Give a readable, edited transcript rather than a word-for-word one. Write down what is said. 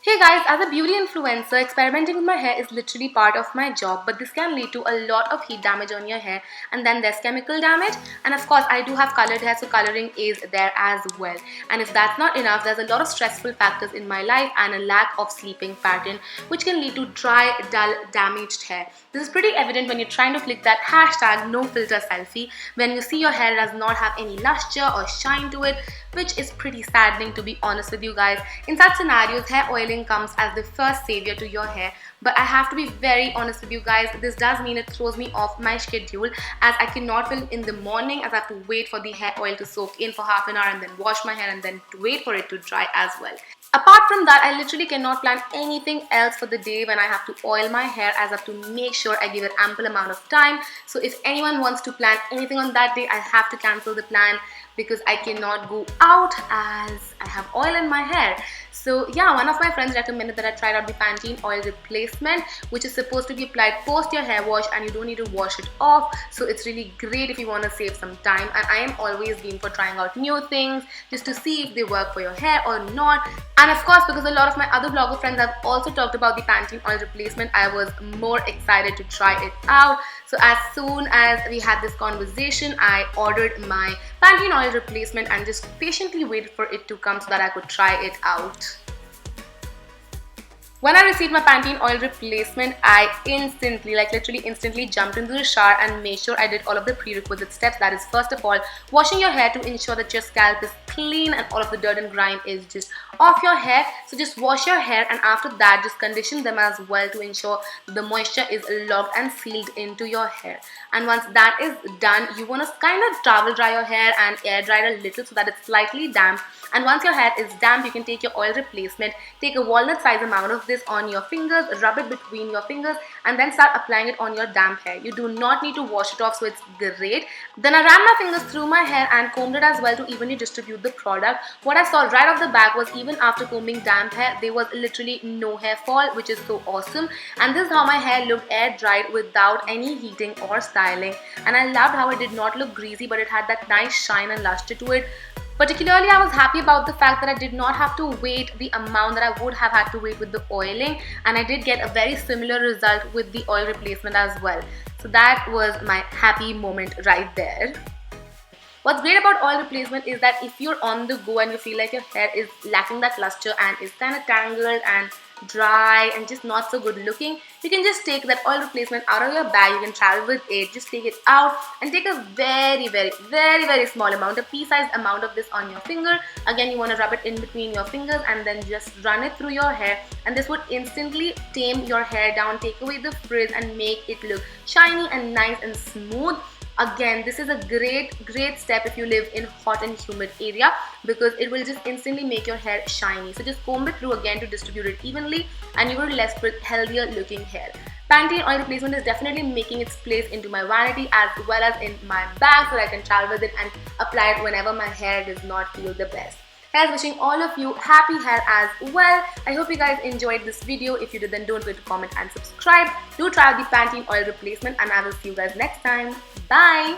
Hey guys, as a beauty influencer, experimenting with my hair is literally part of my job, but this can lead to a lot of heat damage on your hair, and then there's chemical damage. And of course, I do have colored hair, so coloring is there as well. And if that's not enough, there's a lot of stressful factors in my life and a lack of sleeping pattern, which can lead to dry, dull, damaged hair. This is pretty evident when you're trying to click that hashtag no filter selfie, when you see your hair does not have any luster or shine to it, which is pretty saddening, to be honest with you guys. In such scenarios, hair oiling comes as the first savior to your hair, but I have to be very honest with you guys, this does mean it throws me off my schedule, as I cannot film in the morning, as I have to wait for the hair oil to soak in for half an hour and then wash my hair and then wait for it to dry as well. Apart from that, I literally cannot plan anything else for the day when I have to oil my hair, as I have to make sure I give it ample amount of time. So if anyone wants to plan anything on that day, I have to cancel the plan because I cannot go out as I have oil in my hair. So yeah, one of my friends recommended that I tried out the Pantene Oil Replacement, which is supposed to be applied post your hair wash and you don't need to wash it off. So it's really great if you want to save some time, and I am always game for trying out new things just to see if they work for your hair or not. And of course, because a lot of my other blogger friends have also talked about the Pantene Oil Replacement, I was more excited to try it out. So as soon as we had this conversation, I ordered my Pantene Oil Replacement and just patiently waited for it to come so that I could try it out. When I received my Pantene Oil Replacement, I instantly, like literally instantly, jumped into the shower and made sure I did all of the prerequisite steps. That is, first of all, washing your hair to ensure that your scalp is clean and all of the dirt and grime is just off your hair. So just wash your hair, and after that just condition them as well to ensure the moisture is locked and sealed into your hair. And once that is done, you want to kind of towel dry your hair and air dry it a little so that it's slightly damp. And once your hair is damp, you can take your oil replacement, take a walnut size amount of this on your fingers, rub it between your fingers, and then start applying it on your damp hair. You do not need to wash it off, so it's great. Then I ran my fingers through my hair and combed it as well to evenly distribute the product. What I saw right off the back was, even after combing damp hair, there was literally no hair fall, which is so awesome. And this is how my hair looked air dried without any heating or styling. And I loved how it did not look greasy, but it had that nice shine and luster to it. Particularly, I was happy about the fact that I did not have to wait the amount that I would have had to wait with the oiling, and I did get a very similar result with the oil replacement as well. So that was my happy moment right there. What's great about oil replacement is that if you're on the go and you feel like your hair is lacking that luster and is kind of tangled and dry and just not so good looking, you can just take that oil replacement out of your bag. You can travel with it, just take it out and take a very small amount, a pea-sized amount of this on your finger. Again, you want to rub it in between your fingers and then just run it through your hair, and this would instantly tame your hair down, take away the frizz and make it look shiny and nice and smooth. Again, this is a great step if you live in hot and humid area, because it will just instantly make your hair shiny. So just comb it through again to distribute it evenly, and you will be left with healthier looking hair. Pantene Oil Replacement is definitely making its place into my vanity as well as in my bag, so that I can travel with it and apply it whenever my hair does not feel the best. Guys, wishing all of you happy hair as well. I hope you guys enjoyed this video. If you did, then don't forget to comment and subscribe. Do try out the Pantene Oil Replacement, and I will see you guys next time. Bye!